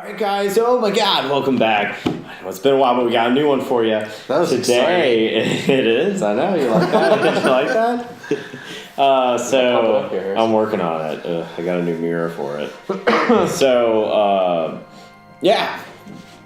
Alright guys, oh my god, welcome back. It's been a while, but we got a new one for you. That was today. It is, I know, you like that? Did you like that? I'm working on it. I got a new mirror for it.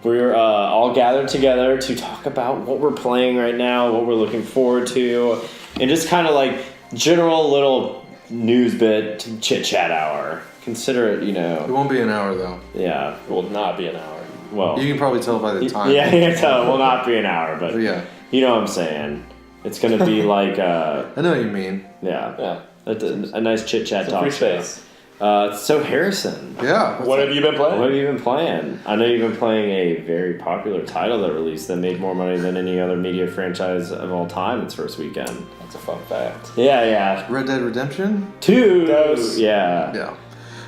We're all gathered together to talk about what we're playing right now, what we're looking forward to, and just kind of like general little news bit, chit-chat hour. Consider it, It won't be an hour, though. Yeah. It will not be an hour. Well, you can probably tell by the time. Yeah, you can tell it will not be an hour, but yeah. You know what I'm saying. It's going to be like... I know what you mean. Yeah. A nice chit-chat talk. Free space. So Harrison. Yeah. What have you been playing? What have you been playing? I know you've been playing a very popular title that released that made more money than any other media franchise of all time its first weekend. That's a fun fact. Yeah. Red Dead Redemption 2. Yeah.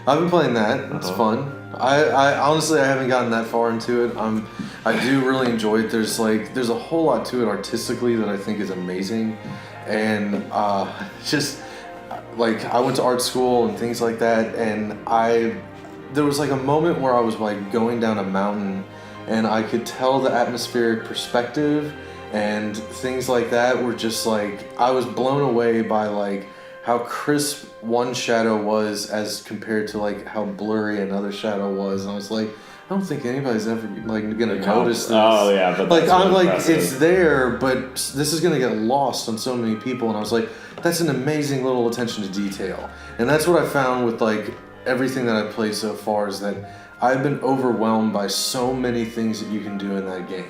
I've been playing that. It's fun. I honestly I haven't gotten that far into it. I do really enjoy it. There's a whole lot to it artistically that I think is amazing, and just like I went to art school and things like that, and there was like a moment where I was like going down a mountain, and I could tell the atmospheric perspective and things like that were just like I was blown away by like how crisp one shadow was as compared to like how blurry another shadow was, and I was like, I don't think anybody's ever like gonna notice this. Oh yeah, but like I'm like impressive. It's there, but this is gonna get lost on so many people, and I was like, that's an amazing little attention to detail, and that's what I found with like everything that I've played so far is that I've been overwhelmed by so many things that you can do in that game.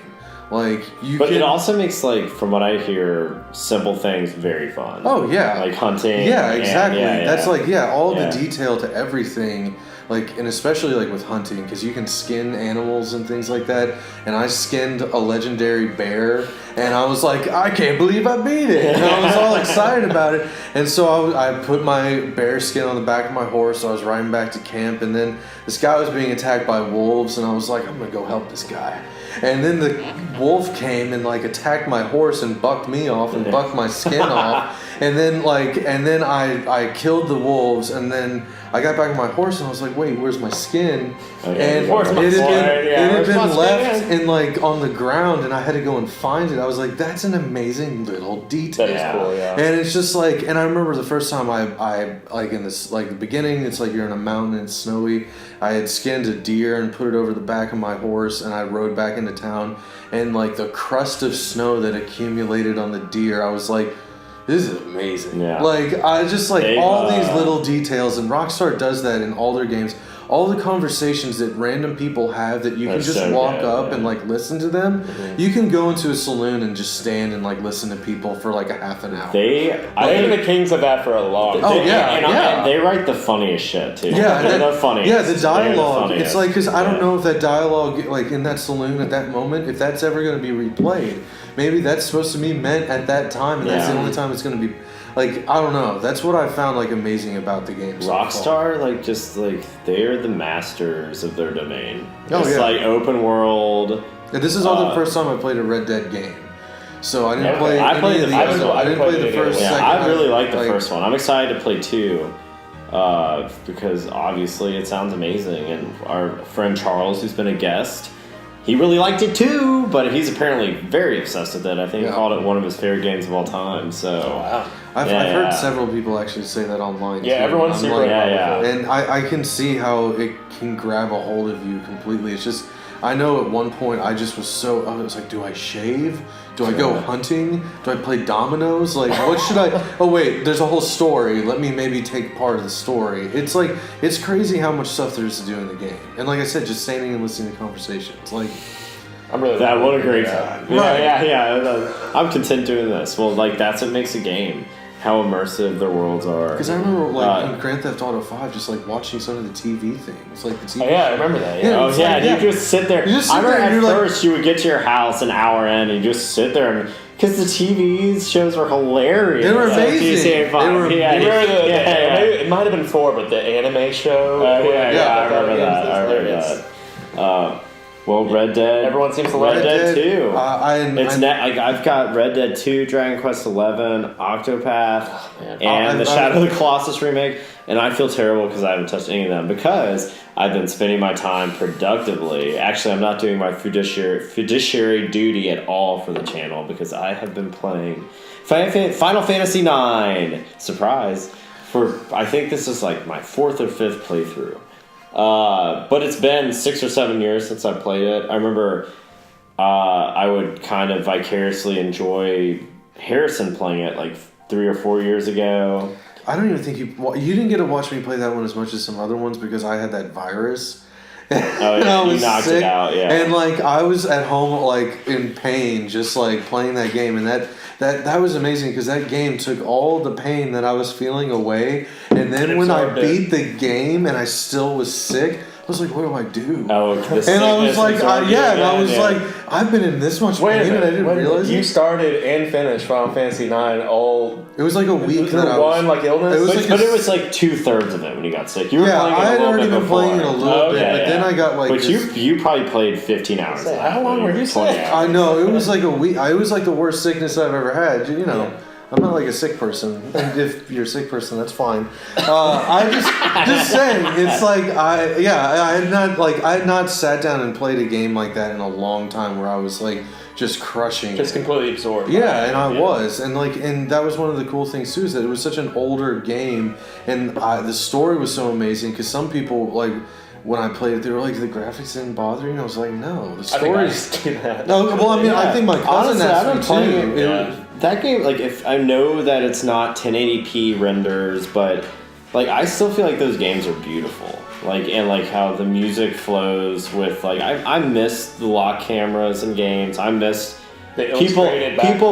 But it also makes, like, from what I hear, simple things very fun. Oh, yeah. Like hunting. Yeah, exactly. That's all Yeah. the detail to everything. Like, and especially like with hunting, because you can skin animals and things like that. And I skinned a legendary bear, and I was like, I can't believe I beat it. And I was all excited about it. And so I put my bear skin on the back of my horse. So I was riding back to camp, and then this guy was being attacked by wolves, and I was like, I'm gonna go help this guy. And then the wolf came and like attacked my horse and bucked me off and bucked my skin off. And then I killed the wolves, and then I got back on my horse and I was like, wait, where's my skin? And it had been left in like on the ground, and I had to go and find it. I was like, that's an amazing little detail. That is cool, yeah. And it's just like, and I remember the first time I like in this like the beginning, it's like you're in a mountain and it's snowy. I had skinned a deer and put it over the back of my horse, and I rode back into town, and like the crust of snow that accumulated on the deer, I was like, this is amazing. Yeah. Like I just like all these little details, and Rockstar does that in all their games. All the conversations that random people have that you can just walk up and like listen to them. Mm-hmm. You can go into a saloon and just stand and like listen to people for like a half an hour. They've been the kings of that for a long time. And they write the funniest shit too. Yeah, they're the funniest. Yeah, the dialogue. It's like, because I don't know if that dialogue, like in that saloon at that moment, if that's ever going to be replayed. Maybe that's supposed to be meant at that time, and that's the only time it's going to be. Like, I don't know. That's what I found like amazing about the game. Rockstar, like, just like they're the masters of their domain. Oh, it's like open world. Yeah, this is all the first time I played a Red Dead game. So I didn't play. I played the first one. I didn't play the first. Yeah, second. I really like the first one. I'm excited to play 2. Because obviously it sounds amazing, and our friend Charles, who's been a guest, he really liked it too, but he's apparently very obsessed with it. I think he called it one of his favorite games of all time. So wow. I've heard several people actually say that online. Yeah, too. everyone's super and I can see how it can grab a hold of you completely. It's just, I know at one point I just was I was like, do I shave? Do I go hunting? Do I play dominoes? Like, what should I... Oh, wait, there's a whole story. Let me maybe take part of the story. It's like, it's crazy how much stuff there is to do in the game. And like I said, just standing and listening to conversations. Like... I'm really... What a great time. Yeah. I'm content doing this. Well, like, that's what makes a game. How immersive their worlds are. Because I remember, like, in Grand Theft Auto 5, just, like, watching some of the TV things. Like, the TV I remember that, yeah. You just sit there. I remember at first you would get to your house an hour in, and you just sit there and... Because the TV shows were hilarious. They were amazing. It might have been 4, but the anime show. I remember that. Well, Red Dead. Everyone seems to like Red Dead 2. I've got Red Dead 2, Dragon Quest 11, Octopath, and the Shadow of the Colossus remake. And I feel terrible because I haven't touched any of them because I've been spending my time productively. Actually, I'm not doing my fiduciary duty at all for the channel because I have been playing Final Fantasy IX. Surprise. I think this is like my 4th or 5th playthrough. But it's been 6 or 7 years since I played it. I remember I would kind of vicariously enjoy Harrison playing it like 3 or 4 years ago. I don't even think you didn't get to watch me play that one as much as some other ones because I had that virus. Oh yeah, you knocked it out, yeah. And like I was at home like in pain, just like playing that game, and that was amazing because that game took all the pain that I was feeling away. And then when I beat the game and I still was sick, I was like, what do I do? Oh, and I was like, like, I've been in this much pain and I didn't realize it. You started and finished Final Fantasy IX all. It was like a week that I was. Like illness? But it was like 2/3 of it when you got sick. You were playing I had already been before. playing it a little bit, but then I got like. But you probably played 15 hours. How long were you sick? I know, it was like a week. It was like the worst sickness I've ever had. You know. Yeah. I'm not like a sick person. And if you're a sick person, that's fine. I just saying, it's like I had not sat down and played a game like that in a long time where I was like just crushing, just completely absorbed. Yeah, and I was, and that was one of the cool things too, is that it was such an older game, and the story was so amazing because some people like. When I played it, they were like, the graphics didn't bother you? And I was like, no, the story's... No, well, I mean, I think my cousin asked me too. That game, like, if I know that it's not 1080p renders, but, like, I still feel like those games are beautiful. Like, and, like, how the music flows with, like, I miss the lock cameras in games. I miss people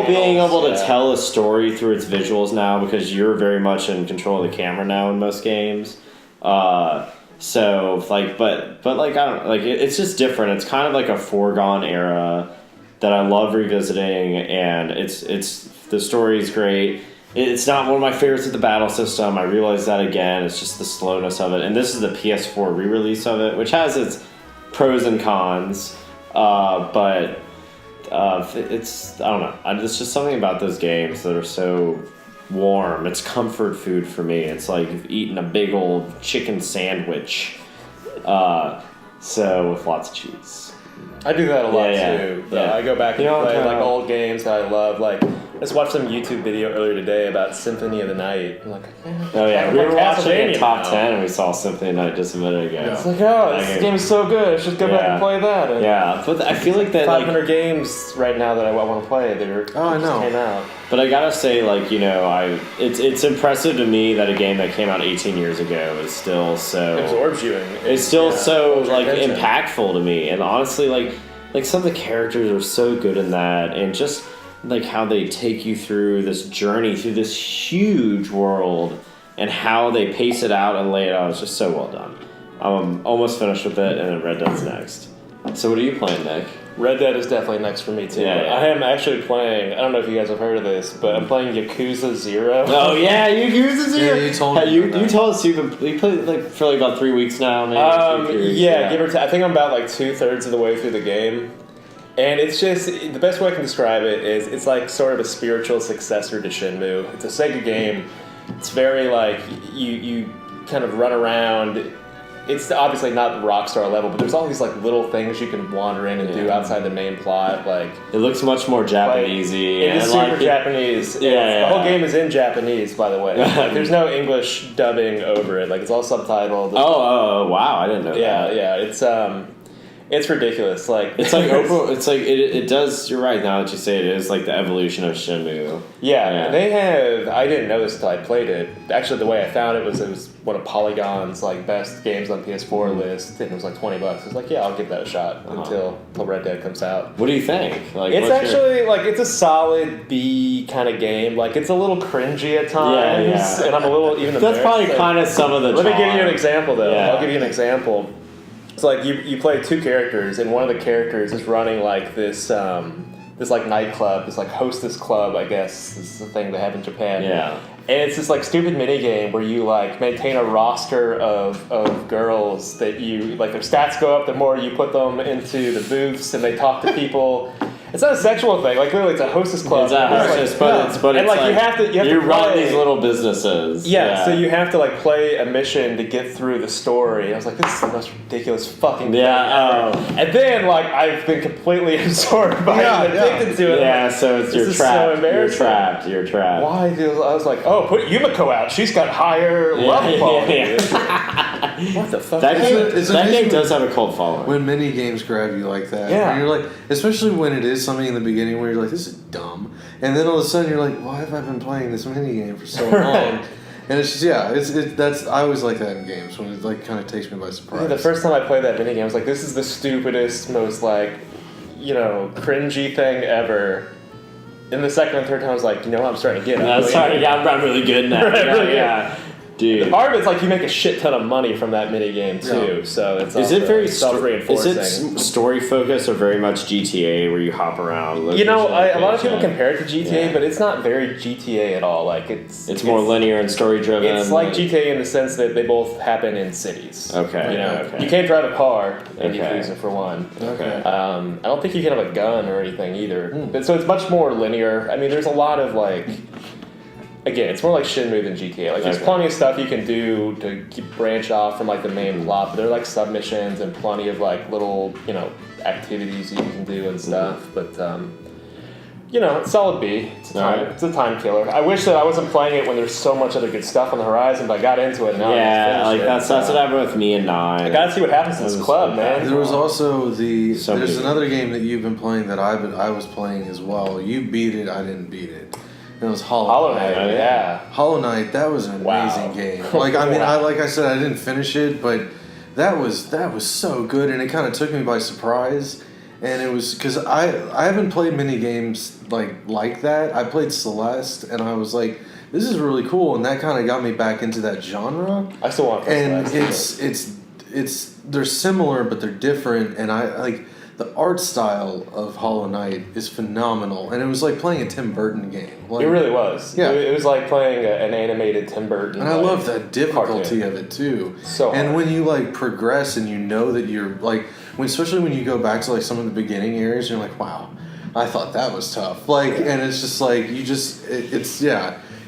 being able to tell a story through its visuals now because you're very much in control of the camera now in most games. So like, but like I don't like it's just different. It's kind of like a foregone era that I love revisiting, and it's the story is great. It's not one of my favorites of the battle system. I realize that again. It's just the slowness of it, and this is the PS4 re-release of it, which has its pros and cons. But it's I don't know. It's just something about those games that are so warm. It's comfort food for me. It's like you've eaten a big old chicken sandwich, so with lots of cheese. I do that a lot too. Yeah. I go back and play like old games that I love. Like I just watched some YouTube video earlier today about Symphony of the Night. I'm like, we were watching a top 10 and we saw Symphony of the Night just a minute ago. It's like, this game is so good. Let's just go back and play that. And but I feel like that 500 games right now that I want to play. I know. Came out. But I gotta say, like, you know, it's impressive to me that a game that came out 18 years ago is still so absorbs you. It's still so like impactful to me, and honestly, like some of the characters are so good in that, and just like how they take you through this journey through this huge world, and how they pace it out and lay it out is just so well done. I'm almost finished with it, and then Red Dead's next. So what are you playing, Nick? Red Dead is definitely next for me too. Yeah. I am actually playing. I don't know if you guys have heard of this, but I'm playing Yakuza 0. Oh yeah, Yakuza 0. Yeah, you told me. You told us you played like for like about 3 weeks now, maybe. Give or take. I think I'm about like 2/3 of the way through the game, and it's just the best way I can describe it is it's like sort of a spiritual successor to Shenmue. It's a Sega game. It's very like you kind of run around. It's obviously not the Rockstar level, but there's all these like little things you can wander in and do outside the main plot. Like it looks much more Japanesey. It is super Japanese. The whole game is in Japanese, by the way. Like, there's no English dubbing over it. Like it's all subtitled. Oh wow! I didn't know that. Yeah. It's ridiculous. Like it's like Oprah. It's like it does. You're right. Now that you say it is like the evolution of Shenmue. Yeah, they have. I didn't know this until I played it. Actually, the way I found it was one of Polygon's like best games on PS4 list, and it was like $20. I was like, yeah, I'll give that a shot until Red Dead comes out. What do you think? Like, it's actually like it's a solid B kind of game. Like it's a little cringy at times, and I'm a little even. That's probably kind of some of the. Let me give you an example though. Yeah. I'll give you an example. It's like you play two characters, and one of the characters is running like this like nightclub, this like hostess club, I guess is the thing they have in Japan. Yeah. And it's this like stupid mini game where you like maintain a roster of girls that you like their stats go up the more you put them into the booths and they talk to people. It's not a sexual thing. Like literally, it's a hostess club. It's a hostess, but and it's like you have to run play these little businesses. Yeah, so you have to like play a mission to get through the story. I was like, this is the most ridiculous fucking thing ever. And then like I've been completely absorbed by it, and addicted to it. Yeah, so it's you're trapped. So you're trapped. Why? I was like, oh, put Yumiko out. She's got higher love quality. What the fuck? That It's game amazing does have a cult following. when mini games grab you like that. Yeah. And you're like, especially when it is something in the beginning where you're like, this is dumb, and then all of a sudden you're like, why have I been playing this mini game for so long? And it's just that's I always like that in games when it like kind of takes me by surprise. The first time I played that minigame, I was like, this is the stupidest, most like, cringy thing ever. And the second and third time, I was like, you know what, I'm starting to get it. I'm really good now. Really good. Dude. Part of it's like you make a shit ton of money from that minigame too, Yeah. so it's Is it very self-reinforcing. Is it story focused or very much GTA where you hop around? A lot of people compare it to GTA, but it's not very GTA at all. Like it's more linear and story driven. It's like GTA in the sense that they both happen in cities. Okay. You can't drive a car in Okay. Yakuza for one. Okay. I don't think you can have a gun or anything either. But so it's much more linear. I mean, there's a lot of like. Again, it's more like Shenmue than GTA. Like, there's plenty of stuff you can do to branch off from like the main plot. But there are like submissions and plenty of like little, activities you can do and stuff. But it's solid B. It's a time killer. I wish that I wasn't playing it when there's so much other good stuff on the horizon, but I got into it and now I just that's what happened with me and Nine. I gotta see what happens in this club, man. There was also So there's many. another game that you've been playing that I was playing as well. You beat it, I didn't beat it. And it was Hollow Knight, yeah. Hollow Knight, that was an amazing game. Like I mean, like I said, I didn't finish it, but that was so good, and it kind of took me by surprise. And it was because I haven't played many games like that. I played Celeste, and I was like, this is really cool, and that kind of got me back into that genre. I still want to play And Celeste. it's they're similar, but they're different, and I like. The art style of Hollow Knight is phenomenal, and it was like playing a Tim Burton game. Like, It really was. Yeah. It was like playing an animated Tim Burton. and I love the difficulty cartoon. of it too. So and hard. when you like progress and you know that you're like, especially when you go back to like some of the beginning areas, you're like, wow, I thought that was tough. Like, and it's just like it's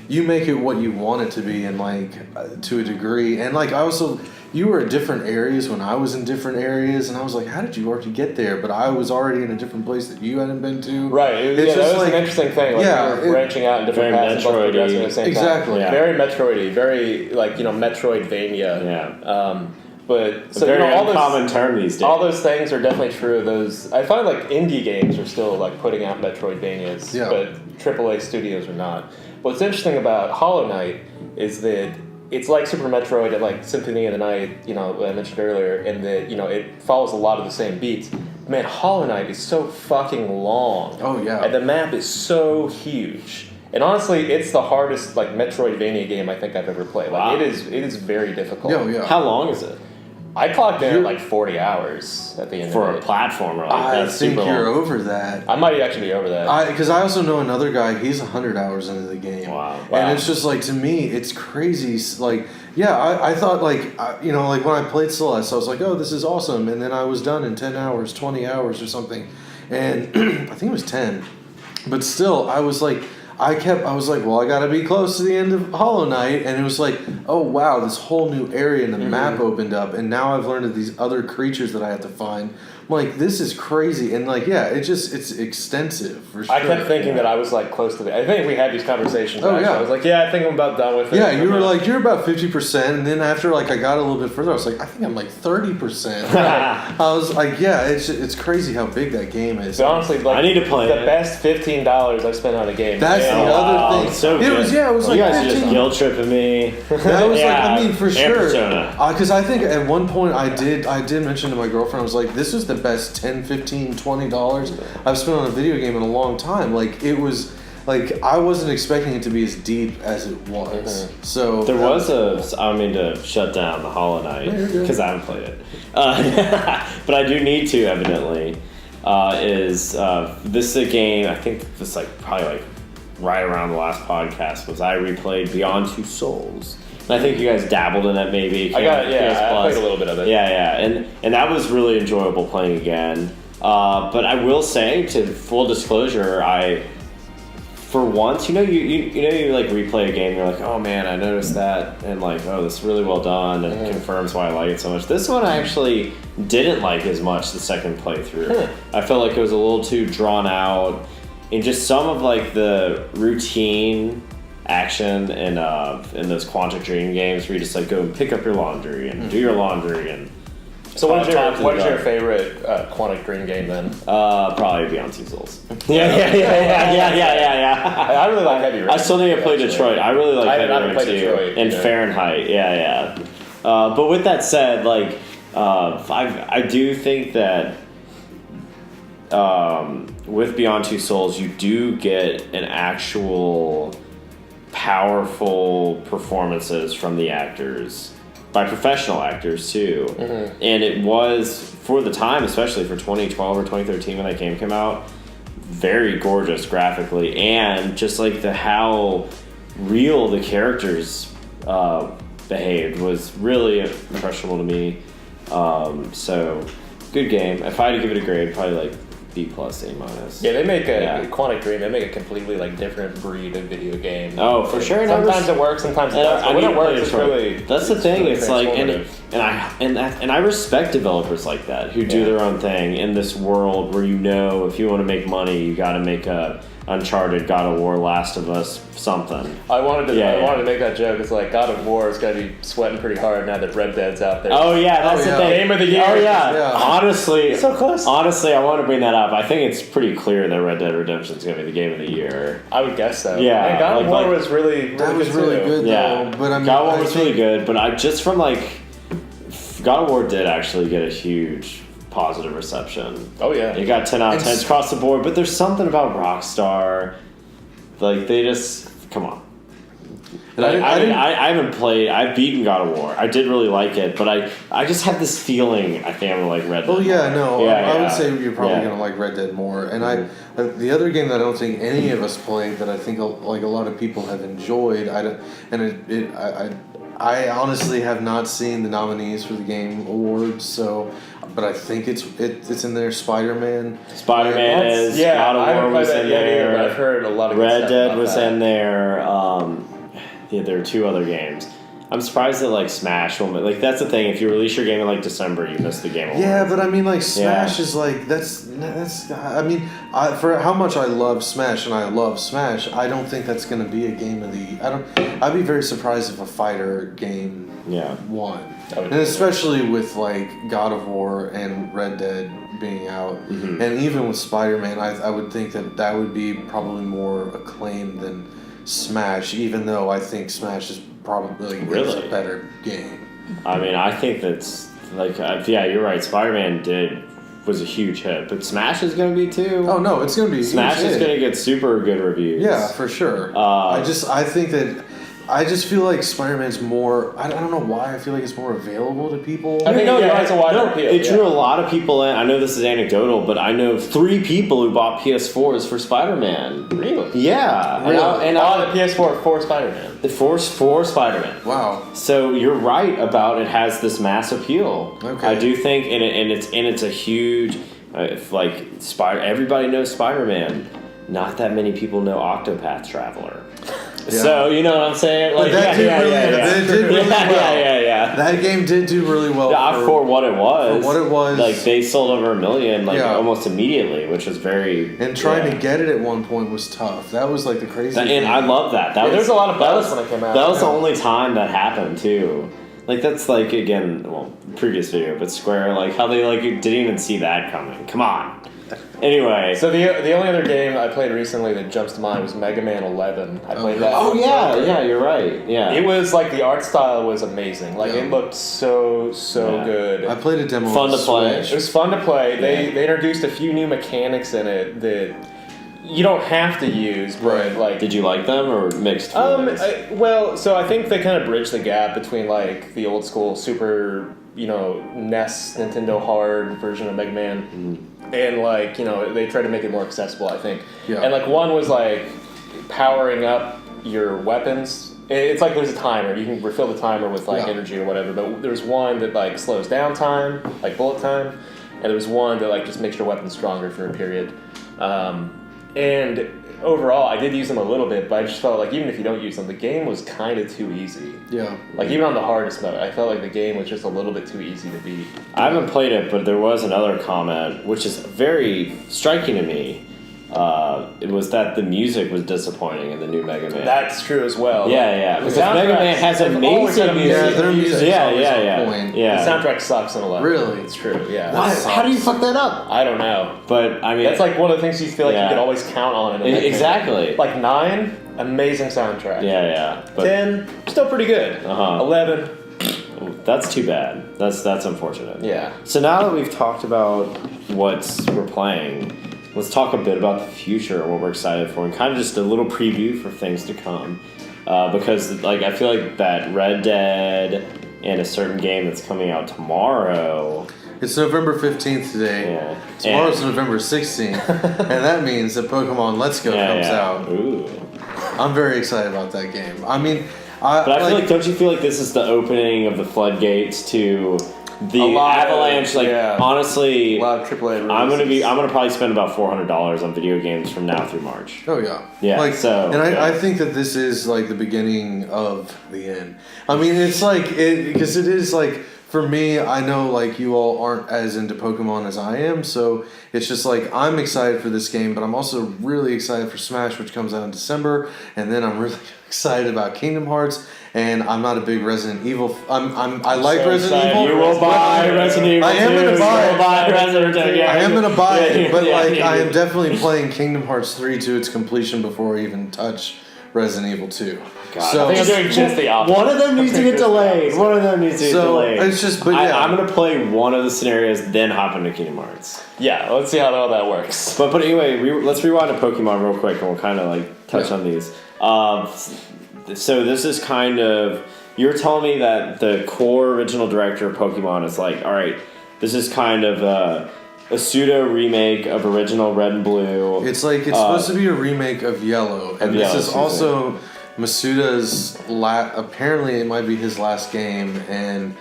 you make it what you want it to be, and like to a degree, and like I also. You were at different areas when I was in different areas, and I was like, how did you already get there? But I was already in a different place that you hadn't been to. Right. It's that just was an interesting thing. Like, we were branching out in different very paths and both progressing at the same Exactly. time. Yeah. Very Metroidy. Very, Metroidvania. Yeah. But so Very all uncommon term these days. All those things are definitely true of those. I find like indie games are still like putting out Metroidvanias, but AAA studios are not. What's interesting about Hollow Knight is that it's like Super Metroid and like Symphony of the Night, I mentioned earlier, and that it follows a lot of the same beats. Man, Hollow Knight is so fucking long. Oh yeah. And the map is so huge. And honestly, it's the hardest like Metroidvania game I think I've ever played. Like Wow. it is very difficult. Yeah. How long is it? I clocked in at like 40 hours at the end For of a it. platformer, like I that's think super you're long. over that. I might actually be over that. Because I also know another guy. He's 100 hours into the game. Wow. And it's just like, to me, it's crazy. Like, yeah, I thought like like when I played Celeste, I was like, oh, this is awesome, and then I was done in 10 hours, 20 hours or something, and I think it was 10. But still, I was like, I was like, well, I gotta be close to the end of Hollow Knight, and it was like, oh wow, this whole new area in the map opened up, and now I've learned of these other creatures that I have to find. I'm like, this is crazy, and like, yeah, it's extensive for sure. I kept thinking that I was like close to the. I think we had these conversations. Oh, actually. yeah. I was like, yeah, I think I'm about done with it. Yeah, you were like, you're about 50%, and then after like I got a little bit further, I was like, I think I'm like 30%. I was like, yeah, it's crazy how big that game is. So honestly, like, I need to play the it. best $15 I've spent on a game. That's Yeah. the other thing. So it good. was it was You like guys are just 15. guilt tripping me. That was Yeah, like, I mean, for and sure. Persona. Because I think at one point I did mention to my girlfriend, I was like, this is the best $10, $15, $20 I've spent on a video game in a long time. Like, it was, like, I wasn't expecting it to be as deep as it was. So There was I don't mean to shut down the Hollow Knight No, you're good. because I haven't played it, but I do need to evidently. This is a game I think this like probably like right around the last podcast was I replayed Beyond Two Souls. And I think you guys dabbled in it maybe. I played a little bit of it. Yeah, and that was really enjoyable playing again. But I will say, to full disclosure, for once, you like replay a game, you're like, oh man, I noticed that, and like, oh, this is really well done, and it confirms why I like it so much. This one I actually didn't like as much the second playthrough. I felt like it was a little too drawn out, and just some of like the routine action and in those Quantic Dream games where you just like go and pick up your laundry and do your laundry and. So what is your favorite Quantic Dream game then? Probably Beyond Two Souls. Yeah. I really like Heavy Rain. I still need to play Detroit. I really like Heavy Rain too. Detroit, and Fahrenheit. Yeah. But with that said, like, I do think that with Beyond Two Souls, you do get an actual powerful performances from the actors. By professional actors too, and it was for the time, especially for 2012 or 2013 when that game came out, very gorgeous graphically, and just like how real the characters behaved was really impressionable to me. So good game. If I had to give it a grade, probably like B+, A-. Yeah, they make Quantic Dream. They make a completely like different breed of video game. Oh, for sure. Sometimes it works, sometimes it doesn't. When it works, it's really. That's the thing. Really it's like, and I respect developers like that who do their own thing in this world where if you want to make money, you got to make a Uncharted, God of War, Last of Us, something. I wanted to make that joke. It's like God of War is going to be sweating pretty hard now that Red Dead's out there. Oh yeah, that's the thing. Game of the year. Oh yeah. Honestly, so close. Honestly, I want to bring that up. I think it's pretty clear that Red Dead Redemption is going to be the game of the year. I would guess so. Yeah, and God of War was really good. Yeah, but I mean, God of War was really good. But I just from like God of War did actually get a huge positive reception. Oh yeah, it got 10 out of 10 across the board. But there's something about Rockstar, like they just come on. Like, I haven't played. I've beaten God of War. I did really like it, but I just have this feeling I think I'm gonna like Red Dead. Oh yeah, no, I would say you're probably Yeah. gonna like Red Dead more. And the other game that I don't think any of us played that I think like a lot of people have enjoyed. I honestly have not seen the nominees for the Game Awards, so. But I think it's in there. Spider-Man. Spider-Man is. God of War was in there. But I've heard a lot of good Red stuff Dead about was that. in there. There are two other games. I'm surprised that like Smash will like that's the thing. If you release your game in like December, you miss the Game Awards. Yeah, but I mean like Smash is like that's. I mean, for how much I love Smash and I love Smash, I don't think that's going to be a game of the. I'd be very surprised if a fighter game won. And especially with like God of War and Red Dead being out, and even with Spider-Man, I would think that would be probably more acclaimed than Smash, even though I think Smash is probably a better game. I mean, I think that's like you're right. Spider-Man was a huge hit, but Smash is going to be too. Oh no, it's going to be Smash is going to get super good reviews. Yeah, for sure. I just feel like Spider-Man's more. I don't know why. I feel like it's more available to people. I think it's a wider appeal. It drew a lot of people in. I know this is anecdotal, but I know 3 people who bought PS4s for Spider-Man. Really? Yeah. Really? And on the PS4 for Spider-Man. The Force for Spider-Man. Wow. So you're right about it has this mass appeal. Okay. I do think, and it's a huge, everybody knows Spider-Man. Not that many people know Octopath Traveler. Yeah. So you know what I'm saying? Like, that did really well. Yeah. That game did do really well for what it was. For what it was, like they sold over 1 million, almost immediately, which was very. And trying to get it at one point was tough. That was like the crazy. And I love that. There's a lot of buzz when it came out. That was the only time that happened too. Like that's like again, previous video, but Square like how they didn't even see that coming. Come on. Anyway, so the only other game I played recently that jumps to mind was Mega Man 11. I played that. Oh yeah, you're right. Yeah, it was like the art style was amazing. Like it looked so good. I played a demo. Fun to play. It was fun to play. They introduced a few new mechanics in it that you don't have to use. But like, did you like them or mixed? So I think they kind of bridge the gap between like the old school Super, NES Nintendo hard version of Mega Man. And they try to make it more accessible, I think. Yeah. And one was powering up your weapons. It's like there's a timer. You can refill the timer with like Yeah. energy or whatever. But there's one that like slows down time, like bullet time, and there's one that like just makes your weapon stronger for a period. And overall, I did use them a little bit, but I just felt like even if you don't use them, the game was kind of too easy. Yeah. Like even on the hardest mode, I felt like the game was just a little bit too easy to beat. I haven't played it, but there was another comment which is very striking to me. It was that the music was disappointing in the new Mega Man. That's true as well. Yeah, The because Mega Man has they've always had amazing music. Yeah, their music's Yeah, always yeah, on yeah. point. Yeah. The soundtrack sucks in 11. Really? It's true, yeah. Why? How do you fuck that up? I don't know. But I mean, That's like one of the things you feel like Yeah. you can always count on in a Mega Man. exactly. Like 9, amazing soundtrack. Yeah. But 10, still pretty good. Uh-huh. 11, that's too bad. That's unfortunate. yeah. So now that we've talked about what we're playing, let's talk a bit about the future and what we're excited for, and kind of just a little preview for things to come. Because like I feel like that Red Dead and a certain game that's coming out tomorrow. It's November 15th today. Yeah. Tomorrow's November 16th. And that means that Pokemon Let's Go comes out. Ooh. I'm very excited about that game. I mean, But I feel like, don't you feel like this is the opening of the floodgates to the A lot of- avalanche? Like yeah. honestly, A lot of AAA releases. I'm gonna probably spend about $400 on video games from now through March. Oh yeah, Yeah, Like, so, and yeah. I think that this is like the beginning of the end. I mean, it's like because it is like for me. I know like you all aren't as into Pokemon as I am, so it's just like I'm excited for this game, but I'm also really excited for Smash, which comes out in December, and then I'm really excited about Kingdom Hearts. And I'm not a big Resident Evil. I like so Resident excited. Evil. You will buy Resident Evil. I am 2, gonna buy you it. will buy Resident Evil. Yeah. I am gonna buy it, but Yeah, like yeah, I yeah. am definitely playing Kingdom Hearts 3 to its completion before I even touch Resident Evil 2. God, So I think I'm doing just the opposite. One of them needs to get delayed. One of them needs to get So, delayed. it's just- but yeah. I'm gonna play one of the scenarios, then hop into Kingdom Hearts. Yeah, let's see how all that works. But anyway, let's rewind to Pokemon real quick, and we'll kind of like touch Yeah. on these. So this is kind of you were telling me that the core original director of Pokemon is like, all right, this is kind of a pseudo remake of original Red and Blue. it's like it's supposed to be a remake of Yellow, and this Yellow, is excuse also Masuda's apparently it might be his last game, and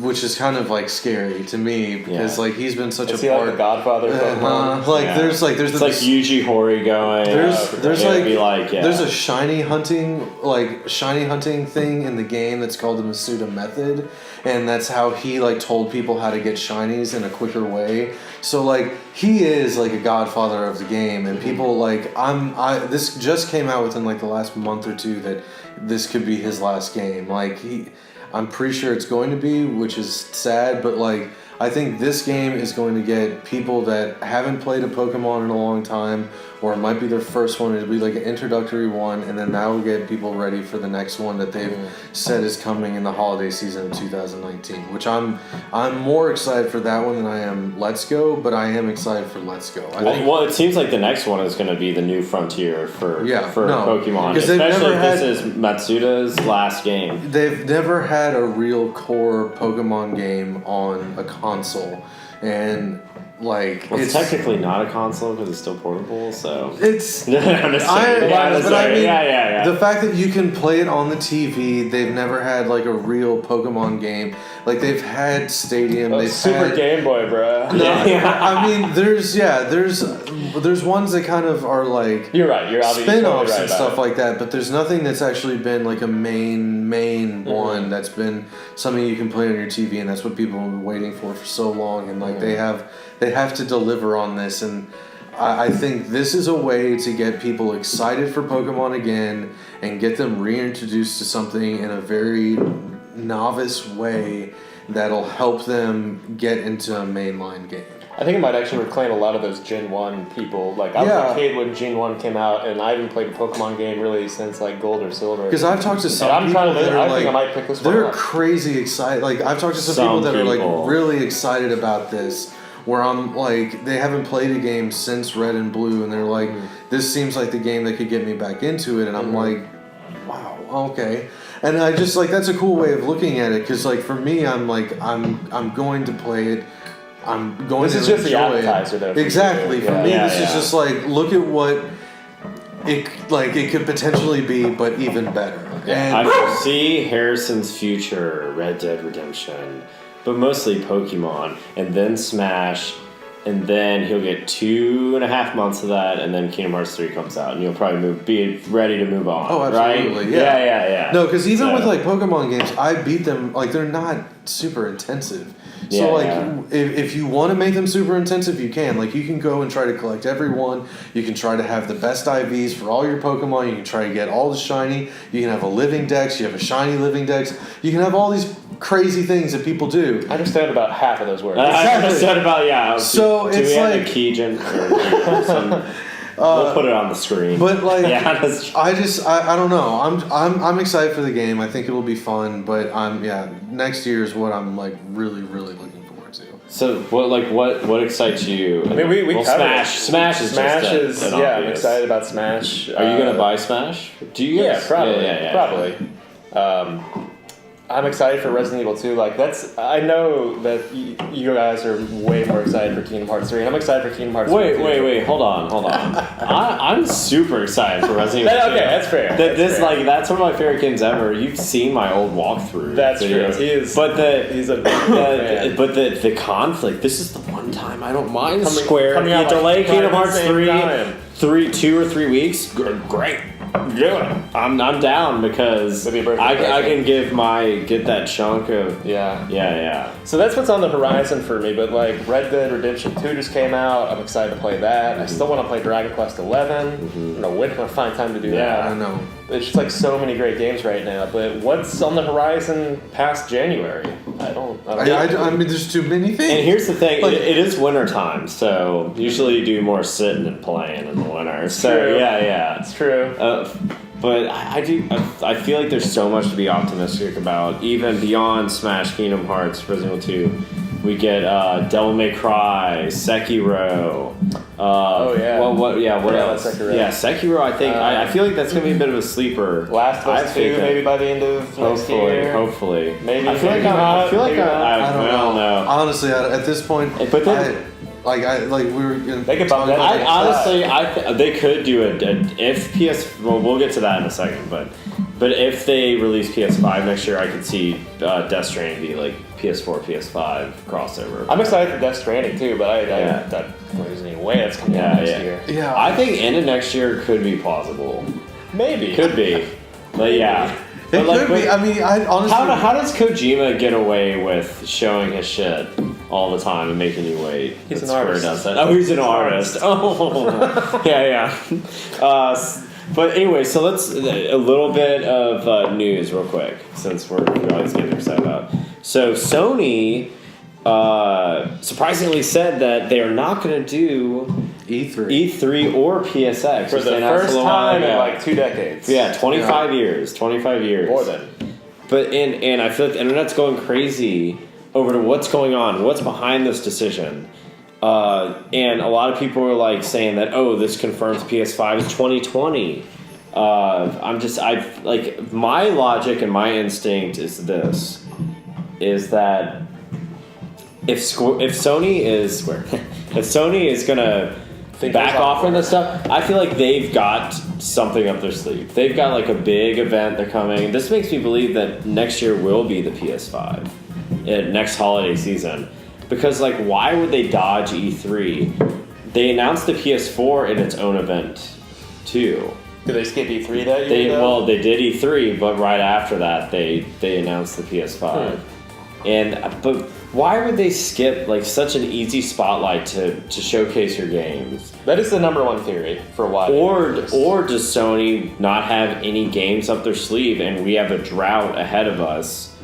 which is kind of like scary to me because Yeah. like he's been such Is a he like part. the Godfather of Pokemon? Like Yeah. there's It's the like Yuji Horii going. There's it'd like, be like yeah. there's a shiny hunting thing in the game that's called the Masuda method, and that's how he like told people how to get shinies in a quicker way. So like he is like a godfather of the game, and people like this just came out within like the last month or two that this could be his last game. Like I'm pretty sure it's going to be, which is sad, but like I think this game is going to get people that haven't played a Pokemon in a long time, or it might be their first one. It'll be like an introductory one, and then that will get people ready for the next one that they've said is coming in the holiday season of 2019. Which I'm more excited for that one than I am Let's Go, but I am excited for Let's Go. I think Well, it seems like the next one is going to be the new frontier for Pokemon, 'Cause they've especially never if this is Matsuda's last game. they've never had a real core Pokemon game on a console, and like Well, it's technically not a console because it's still portable, so. it's I'm just saying. I, Yeah, but sorry. I mean, yeah. the fact that you can play it on the TV, they've never had like a real Pokemon game. Like they've had Stadium, Oh, they've Super had. Game Boy, bro. I mean, there's ones that kind of are like You're right. You're obviously spin-offs totally right and about stuff it. like that, but there's nothing that's actually been like a main one that's been something you can play on your TV, and that's what people have been waiting for so long, and like they have to deliver on this, and I think this is a way to get people excited for Pokemon again and get them reintroduced to something in a very novice way that'll help them get into a mainline game. I think it might actually reclaim a lot of those Gen 1 people. Like, I was Yeah. a kid when Gen 1 came out, and I haven't played a Pokemon game really since, like, Gold or Silver. Because I've talked to some And I'm people kind of, that are I like, think I might pick this one they're up. crazy excited. Like I've talked to some Some people that are people. like really excited about this. Where I'm like, they haven't played a game since Red and Blue, and they're like, this seems like the game that could get me back into it. And I'm like, wow, okay. And I just like that's a cool way of looking at it, because like for me, I'm like, I'm going to play it. I'm going This to is just the enjoy appetizer, though, it. for Exactly. you. For Yeah. me, Yeah, this is yeah. just like, look at what it could potentially be, but even better. I And foresee Harrison's future, Red Dead Redemption, but mostly Pokemon, and then Smash, and then he'll get 2.5 months of that, and then Kingdom Hearts 3 comes out, and you'll probably be ready to move on. Oh, absolutely, right? yeah. Yeah. no, because even So- with like Pokemon games, I beat them like they're not super intensive. Yeah, So like yeah. if you want to make them super intensive, you can. Like you can go and try to collect every one. You can try to have the best IVs for all your Pokemon. You can try to get all the shiny. You can have a living dex. You have a shiny living dex. You can have all these crazy things that people do. I understand about half of those words. I Exactly. understood about, yeah. So do it's we have like- a Keygen? Or some, we'll put it on the screen. But like, yeah, that's, I don't know. I'm excited for the game. I think it will be fun. But next year is what I'm like really looking forward to. so what excites you? I mean, we well, covered it. Smash is Smash just is an I'm obvious. excited about Smash. Are you gonna buy Smash? Do you? Yeah, guys? probably. Yeah. Probably. I'm excited for Resident Evil 2. Like I know that you guys are way more excited for Kingdom Hearts 3, and I'm excited for Kingdom Hearts 3. Wait, hold on. I'm super excited for Resident Evil 2. Okay, that's fair. That's one of my favorite games ever. You've seen my old walkthrough. That's videos. true. He is. But he's a big fan. but the conflict. This is the one time I don't mind Coming- Square. coming You out delay like Kingdom right at Hearts the same time. 2 or 3 weeks. Great. Do it. I'm down because Maybe a birthday I present. can get that chunk of Yeah. So that's what's on the horizon for me. But like Red Dead Redemption 2 just came out. I'm excited to play that. I still want to play Dragon Quest 11. I don't know when can I find time to do Yeah. I that. know. It's just like so many great games right now. But what's on the horizon past January? I don't know. I mean, there's too many things. And here's the thing: Like- it is winter time, so usually you do more sitting and playing in the winter. So true. yeah. It's true. But I feel like there's so much to be optimistic about, even beyond Smash, Kingdom Hearts, Resident Evil 2. We get Devil May Cry, Sekiro. Oh, yeah. What Yeah, else? Sekiro. Yeah, Sekiro. I think I feel like that's gonna be a bit of a sleeper. Last of I Us 2 think that- maybe by the end of next year. Hopefully. Maybe, I feel maybe like not, I feel like maybe not. I don't know. know. Honestly, at this point, But then- we were. They could bump that I Yeah. honestly, they could do if Well, we'll get to that in a second. But if they release PS5 next year, I could see Death Stranding be like PS4, PS5 crossover. I'm excited for Death Stranding too, but Yeah. there's any way that's coming out next year. Yeah. I think end of next year could be plausible. Maybe. Could be, but yeah. It But could be. I mean, I honestly. How does Kojima get away with showing his shit all the time and making you wait? He's an Square artist. does that. Oh, he's an artist. Oh, yeah. But anyway, so let's a little bit of news real quick, since we're always getting excited about. So Sony surprisingly said that they are not going to do E3. E3 or PSX For which the they announced first a little while time in ago. like 2 decades. Yeah, 25 years. 25 years. More than. But and I feel like the internet's going crazy over to what's going on, what's behind this decision. And a lot of people are like saying that, oh, this confirms PS5 is 2020. My logic and my instinct is this, is that if Sony is gonna Think back there's off a lot on this stuff, I feel like they've got something up their sleeve. They've got like a big event they're coming. This makes me believe that next year will be the PS5, next holiday season. Because like, why would they dodge E3? They announced the PS4 in its own event too. Did they skip E3 that year? They did E3, but right after that they announced the PS5. But why would they skip like such an easy spotlight to showcase your games? That is the number one theory for why. Or does Sony not have any games up their sleeve and we have a drought ahead of us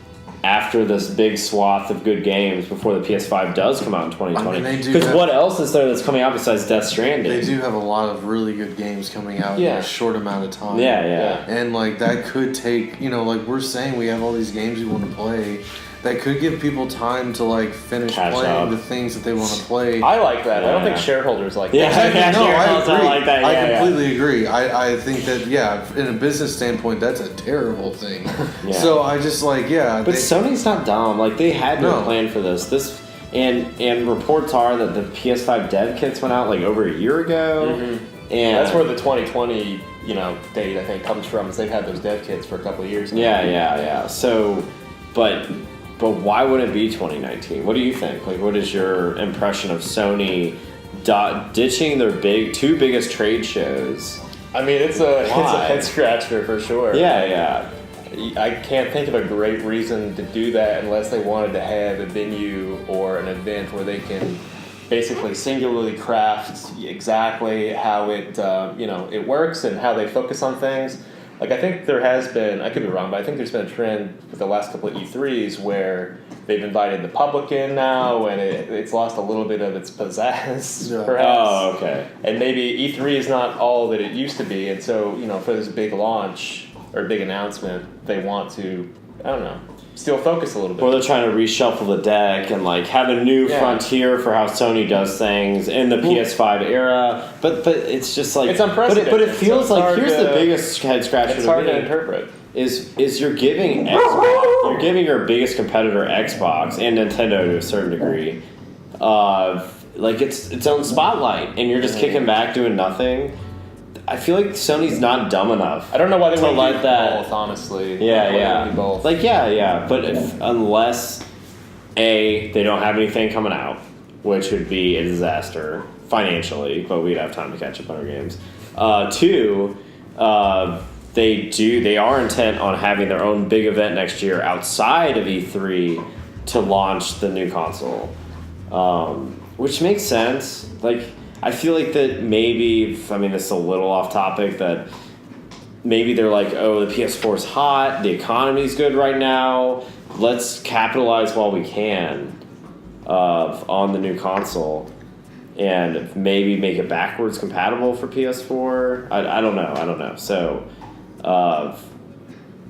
after this big swath of good games before the PS5 does come out in 2020? I mean, they do Because have- what else is there that's coming out besides Death Stranding? They do have a lot of really good games coming out in Yeah. a short amount of time. Yeah. And like that could take, like we're saying, we have all these games we want to play. That could give people time to like finish Catch playing up. the things that they want to play. I like that. I don't Yeah. think shareholders like Yeah. that. No, I shareholders don't agree. like that. Yeah, I yeah. completely agree. I think that in a business standpoint, that's a terrible thing. Yeah. So I just But Sony's not dumb. Like they had no No. plan for this. And reports are that the PS5 dev kits went out like over a year ago. And That's where the 2020, date I think comes from. Is they've had those dev kits for a couple of years now. Yeah. So, but why would it be 2019? What do you think? Like, what is your impression of Sony ditching their two biggest trade shows? I mean, it's a Why? head scratcher for sure. Yeah. I can't think of a great reason to do that unless they wanted to have a venue or an event where they can basically singularly craft exactly how it works and how they focus on things. Like, I think there has been, I could be wrong, but I think there's been a trend with the last couple of E3s where they've invited the public in now and it's lost a little bit of its pizzazz, Yeah. perhaps. Oh, okay. And maybe E3 is not all that it used to be, and so, for this big launch or big announcement, they want to, I don't know, still focus a little bit. Or they're trying to reshuffle the deck and like have a new frontier for how Sony does things in the PS5 era. But it's just like It's unprecedented. But it feels So it's like hard here's to- the biggest head scratcher. It's hard to to me. interpret. Is you're giving your biggest competitor Xbox and Nintendo to a certain degree, like its own spotlight, and you're just kicking back doing nothing. I feel like Sony's not dumb enough. I don't know why they to wouldn't let do that. both, honestly. Yeah, Why they yeah. wouldn't do both. Like, yeah. But unless they don't have anything coming out, which would be a disaster financially, but we'd have time to catch up on our games. Two, they are intent on having their own big event next year outside of E3 to launch the new console, which makes sense. Like, I feel like that maybe, I mean, this is a little off topic, that maybe they're like, oh, the PS4 is hot, the economy's good right now, let's capitalize while we can on the new console and maybe make it backwards compatible for PS4. I don't know. So,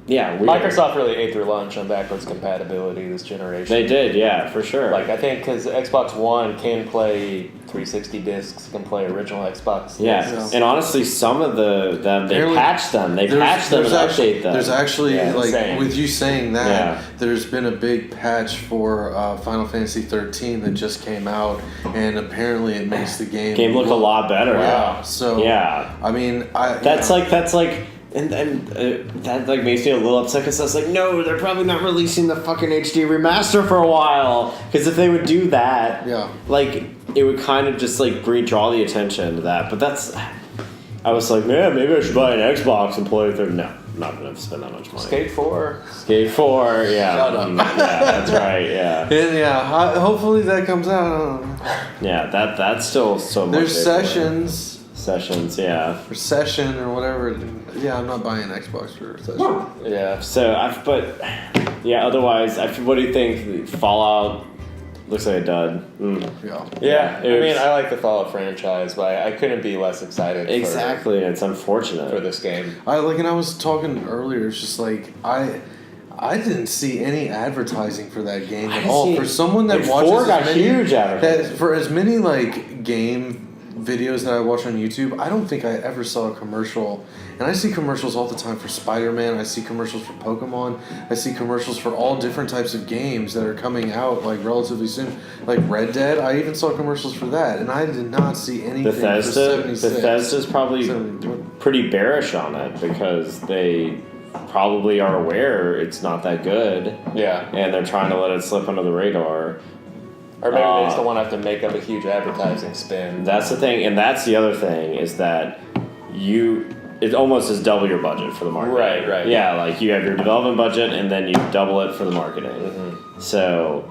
yeah, weird. Microsoft really ate their lunch on backwards compatibility this generation. They did, yeah, for sure. Like, I think because Xbox One can play 360 discs, can play original Xbox yeah. discs. And honestly, some of them they Apparently, patched them. They patched them and update them. There's actually, Yeah, like, same. with you saying that, Yeah. there's been a big patch for Final Fantasy 13 that just came out, and apparently it makes the game look a lot better. Yeah. So Yeah. I mean, That's like. And that like makes me a little upset because I was like, no, they're probably not releasing the fucking HD remaster for a while. Because if they would do that, Yeah. like it would kind of just like draw the attention to that. But I was like, man, maybe I should buy an Xbox and play it there. No, I'm not gonna spend that much money. Skate 4. Skate 4, yeah, Shut up. yeah, that's right, yeah, And yeah, hopefully that comes out. I don't know. yeah. That's still so much. There's sessions, yeah. for session or whatever. Yeah, I'm not buying an Xbox for session. Yeah. So, otherwise, what do you think? Fallout looks like a dud. Yeah. Yeah, I It was- mean, I like the Fallout franchise, but I couldn't be less excited Exactly, it's unfortunate. for this game. And I was talking earlier. It's just like I didn't see any advertising for that game I at all. see- For someone that like, watches 4 got as many, huge advertising. for as many like game videos that I watch on YouTube, I don't think I ever saw a commercial. And I see commercials all the time for Spider-Man. I see commercials for Pokemon. I see commercials for all different types of games that are coming out like relatively soon. Like Red Dead, I even saw commercials for that, and I did not see anything for 76. Bethesda's probably pretty bearish on it because they probably are aware it's not that good, Yeah. and they're trying to let it slip under the radar. Or maybe they just don't want to have to make up a huge advertising spend. That's the thing, and that's the other thing is that it almost is double your budget for the marketing. Right. Yeah, like you have your development budget and then you double it for the marketing. Mm-hmm. So,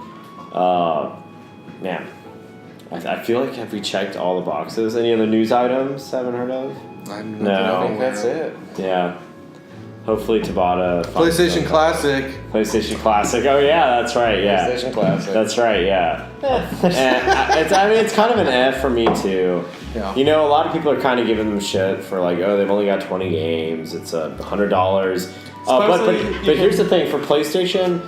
man, I feel like, have we checked all the boxes? Any other news items haven't heard of? I'm No. not I think that's it. Yeah. Hopefully Tabata. finds PlayStation something. Classic. PlayStation Classic. Oh yeah, that's right. Yeah. PlayStation Classic. That's right, yeah. It's kind of an F for me too. Yeah. You know, a lot of people are kind of giving them shit for like, oh, they've only got 20 games. It's $100. Supposedly, But here's the thing: for PlayStation,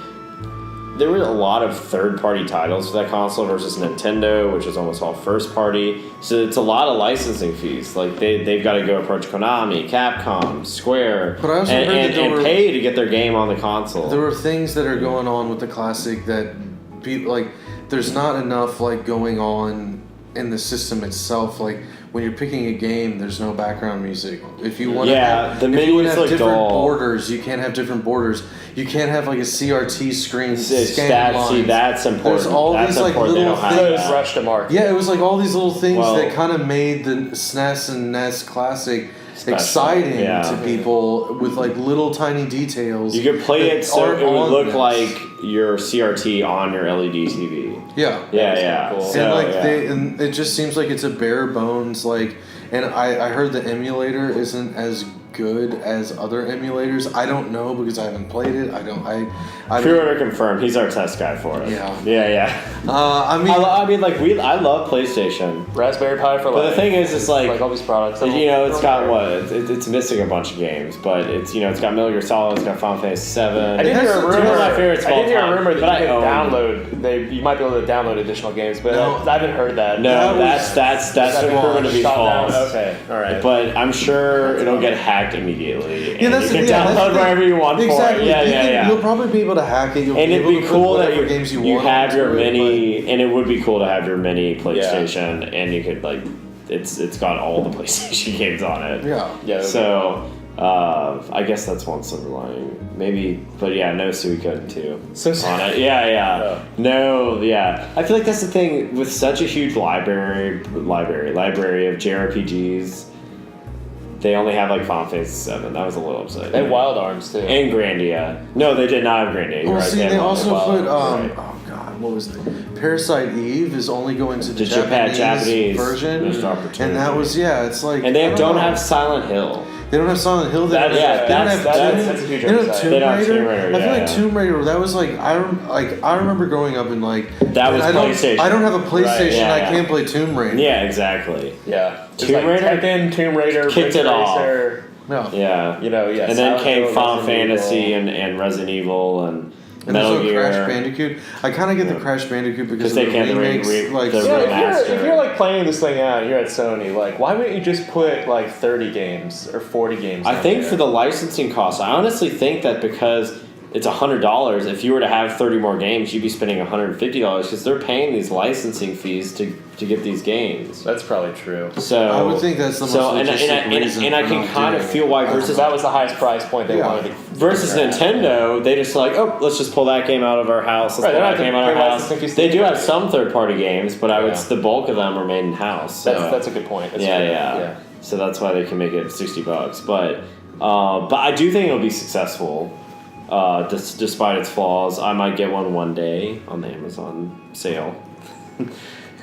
there were a lot of third-party titles for that console versus Nintendo, which is almost all first-party. So it's a lot of licensing fees. Like they've got to go approach Konami, Capcom, Square, But I also and, heard that and, there and were- pay to get their game on the console. There are things that are going on with the Classic that people like. There's not enough like going on in the system itself, like when you're picking a game, there's no background music. If you want Yeah, the if you want to menus have look different dull. borders, you can't have different borders. You can't have like a CRT screen scan lines. That's important. There's all That's these like important. They little don't have Good things. that. rush to market. Yeah, it was like all these little things Well- that kind of made the SNES and NES Classic Special, exciting yeah. to people with like little tiny details. You could play that it so aren't it would on look this. like your CRT on your LED TV. Yeah. Yeah, was yeah. kinda cool. So, And like yeah. and it just seems like it's a bare bones like, and I heard the emulator isn't as good as other emulators. I don't know because I haven't played it. I Pre-order confirmed. He's our test guy for it. Yeah. Yeah. I mean, I mean, like I love PlayStation, Raspberry Pi for but life. the thing is, it's like all these products. you know, it's got what? It's missing a bunch of games, but it's it's got Metal Gear Solid, it's got Final Fantasy VII. I did It hear has a to- rumor. two of my favorites of I all did hear a time, rumor that but you I could own- download. You might be able to download additional games, but No. I haven't heard that. No, That that's been wrong. proven to be Shot down. false. Okay, all right. But I'm sure it'll get hacked immediately. yeah, and that's you can that's download the- wherever you want exactly. for it. Yeah, You yeah, can- yeah. You'll probably be able to hack it. You'll And be it'd able be to cool put that whatever games you want have your onto it, mini, and it would be cool to have your mini PlayStation, and you could like, it's got all the PlayStation games on it. but- yeah. yeah. So, I guess that's one silver lining. Maybe, but yeah, no Suikoden 2 So- on it. Yeah. Oh. No, yeah. I feel like that's the thing with such a huge library of JRPGs. They only have like Final Fantasy VII. That was a little upsetting. and Wild Arms too. And Grandia. No, they did not have Grandia. You're Well, right. see, had they one. also Wild put Arms, right. oh god, what was it? Parasite Eve is only going to the Japanese Japanese version, missed opportunity. and that was it's like And they I don't know. have Silent Hill. They don't have Silent Hill. They That don't is- have, yeah, they don't that's- have Tomb- that's a huge they don't have oversight. Tomb They don't have Raider. Tomb Raider, I feel like yeah. Tomb Raider. That was like I remember growing up and like That was I don't, PlayStation. I don't have a PlayStation. yeah, I yeah. can't play Tomb Raider. Yeah, exactly. Yeah. Just Tomb Raider? Tekken, Tomb Raider, Kicked Ridge it off. Racer, No. Yeah. You know, yeah. And then Silent came Hill, Final Resident Fantasy Evil. and Resident Evil and And Metal there's no Gear. Crash Bandicoot. I kind of get the Crash Bandicoot because they of the can't remakes. Like the Yeah, remaster. if you're like playing this thing out, and you're at Sony. Like, why wouldn't you just put like 30 games or 40 games? I on think there? for the licensing costs, I honestly think that because it's $100, if you were to have 30 more games, you'd be spending $150 because they're paying these licensing fees to get these games. that's probably true. So I would think that's the most logistic reason and I for can not kind of doing feel it. why versus That was the highest price point they Yeah. wanted to. versus Nintendo, they just like, oh, let's just pull that game out of our house. Let's Right, pull they're that not game out of paying our house. licensing fees to They do have anybody. some third-party games, but I would Yeah. the bulk of them are made in house. So. That's a good point. That's Yeah, true. yeah. So that's why they can make it $60. But I do think it'll be successful, despite its flaws. I might get one day on the Amazon sale.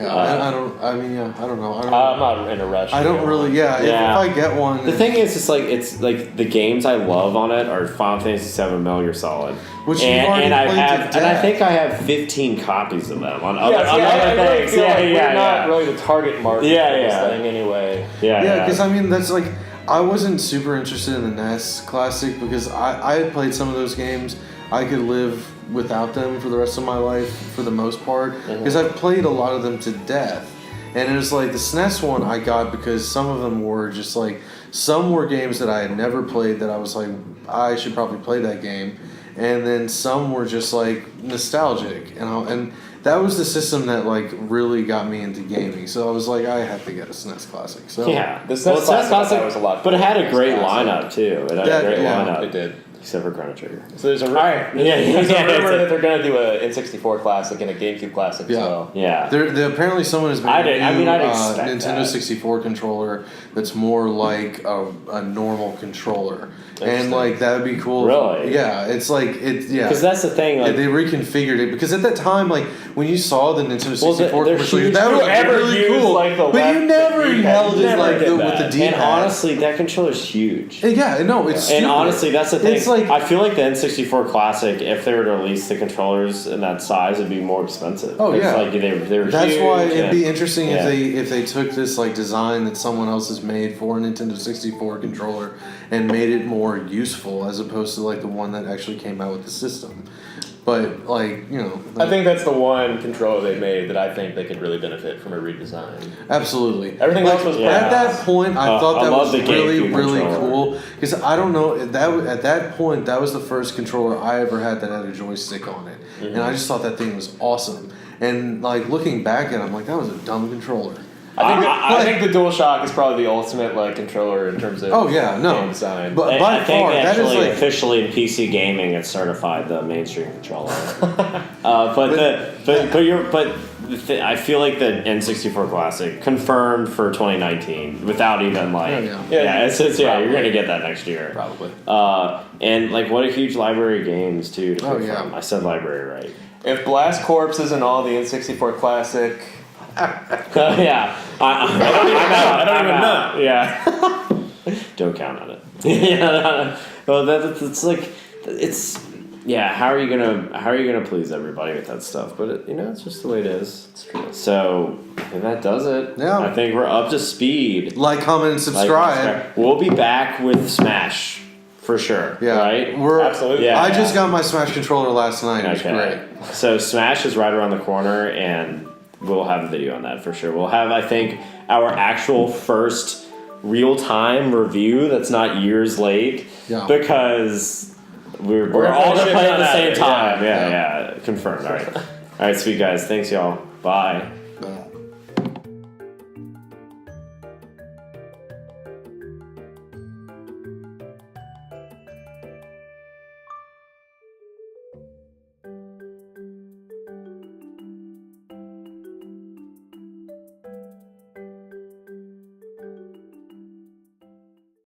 Yeah, I don't. I mean, yeah, I don't know. I don't. I'm not in a rush. I to don't get really. one. Yeah, Yeah. If I get one, The thing is, it's like the games I love on it are Final Fantasy VII, Metal Gear Solid, Which you've and already I played have, to and I death. think I have 15 copies of them on Yeah, other, see, on I other really things. feel like Yeah, we're not yeah, really the target market Yeah, for this yeah. thing anyway. yeah, because I mean that's like I wasn't super interested in the NES Classic because I had played some of those games. I could live without them for the rest of my life for the most part because I've played a lot of them to death. And it was like the SNES one I got because some of them were just like some were games that I had never played that I was like I should probably play that game, and then some were just like nostalgic and that was the system that like really got me into gaming. So I was like I have to get a SNES Classic. So yeah. The SNES Well, SNES Classic, I Classic thought was a lot but it had a cooler great than SNES lineup too. It had That- a great yeah, lineup. It did. Except for Chrono Trigger. So there's a Yeah, there's yeah, a rumor it's a- that they're going to do a N64 Classic and a GameCube Classic as Yeah. well. Yeah. Apparently someone has made I'd a new expect Nintendo that. 64 controller that's more like a normal controller, and Interesting. like that would be cool. Really? Yeah, it's like it. Yeah, Because that's the thing. Yeah, Like, they reconfigured it because at that time, like when you saw the Nintendo 64 they're commercial, huge. that was Whoever really used, cool. like, the but left- you never the D-pad, held you it never like did with that. the D-pad. and honestly, that controller's huge. Yeah, no, it's And stupid. honestly, that's the thing. It's like I feel like the N64 Classic, if they were to release the controllers in that size, it'd be more expensive. Oh, It's yeah. like they were that's huge why it'd and- be interesting yeah. if they took this like design that someone else has made for a Nintendo 64 controller and made it more useful as opposed to like the one that actually came out with the system. But like, you know, I think that's the one controller they made that I think they could really benefit from a redesign. absolutely. Everything else was Yeah. At that point, I thought I that love was the really, GameCube really controller. cool because I don't know at that point that was the first controller I ever had that had a joystick on it, and I just thought that thing was awesome. And like looking back at it, I'm like, that was a dumb controller. I think the DualShock is probably the ultimate like controller in terms of Oh yeah, no, game design. but I by think far that is actually like officially in PC gaming it's certified the mainstream controller. I feel like the N64 Classic confirmed for 2019 without even like Yeah. you're gonna get that next year Probably. and like what a huge library of games too to Oh, pick yeah. from. I said library right. If Blast Corps isn't all the N64 Classic, Yeah, I don't even know. Yeah, don't count on it. Yeah, well, it's like it's yeah. How are you gonna please everybody with that stuff? But it's just the way it is. It's true. So and that does it. Yeah. I think we're up to speed. like, comment, and subscribe. We'll be back with Smash for sure. Yeah, Right. Absolutely. Yeah. I just got my Smash controller last night. It was great. So Smash is right around the corner, and we'll have a video on that for sure. We'll have, I think, our actual first real-time review that's not years late, Yeah. because we're We're all gonna shit play at on the that. same time. Yeah. Yeah, confirmed. All right, sweet guys. Thanks, y'all. Bye.